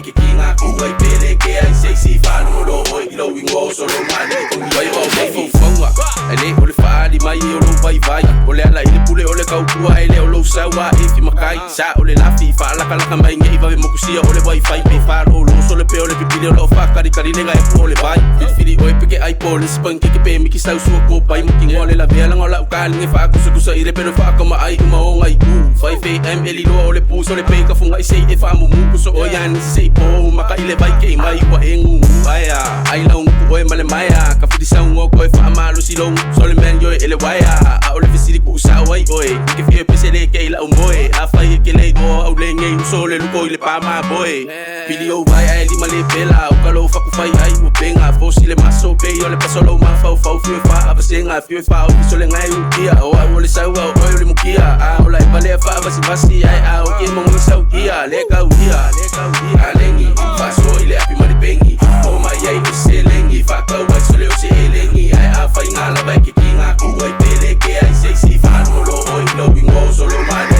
ke kinga ku ai pele ke ai sei si fa no lo oi lo wingo so lo mali ku vai va vai fonga ele ole fa di mai o lo vai vai ole ala ile pule ole kau tua ele o lo sawa e fi makai sa ole la fi fa la kala mai ngai va mo kusia ole wifi pe fa lo so le pe ole pipile lo fa kari kari nega e ole vai fili oi peke ai pole span ke pe mi ki sa su ko pai mo ki ole la vela ngola u ka linge fa ku su ire pero fa ko ma ai uma o ngai ku 5am eli lo ole pu so le pe ka funga i sei e fa mo mu so o ya ni sei po maka ile vai ke mai wa engu aya ai la un ku oi male maya ka fiti sa un o ko fa ma lo si lo so le men yo ele waya a ole fisi ku sa wai oi ke fi pe se le ke la un boy a fa ke le do au le ngai so le lu ko ile pa ma boy video vai ai li male pela o ka lo fa ku fai ai u penga fo si le maso pe yo le paso lo ma fa fa fi fa a senga fi fa o so le ngai un kia o ai ole sa wa o le mu kia a ola e vale fa vasi ai a o ke mo ngi sa kia le ka a lengi fa so ile api mari pengi o mai ai se lengi fa ka wa so le o se lengi ai a fa ngala ba ke kinga ku ai pele ke ai sei si fa no lo oi lo wingo so lo mali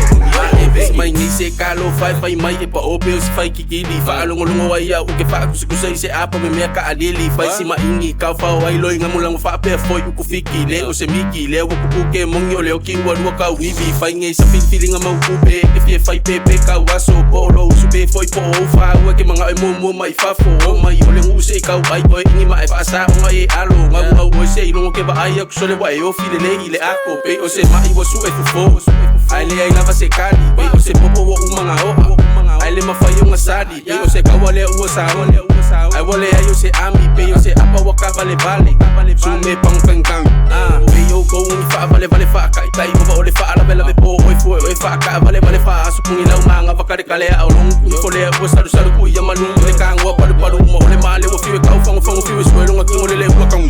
mai ni se kalo fai mai e pa o pe si fai kikili fa longo ai au ke fa ku se se apa me ka alili fai si ma ingi ka fa ai lo inga mulang fa pe foi ku fiki le o se miki le o ku ke mongi o le o ki wa ka wivi fai ngai sa feeling ma ku pe ke fi fai pe ka wa so polo su pe foi po fa wa ke manga e mo mai fa fo mai o le ngu se ka ai oi ingi ma e fa sa o ai alo ngau o se longo ke ba ai ku so le wa e o fi le ile ako pe o se mai wa su e fo ai le ai lava se kali pe o se popo o umanga o ai le mafai o ngasadi pe o se kawale o sa ai wale ai o se ami pe o se apa wa ka vale su me pang kang pe o go un fa vale fa kai tai o le fa la bela be po o fa ka vale fa su pungi la umanga va ka kale a long ko le o sa ku ya manu le kang wa pa mo le male o fi ka fa fi so lo ngaki o le wa kang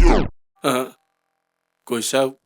ko sa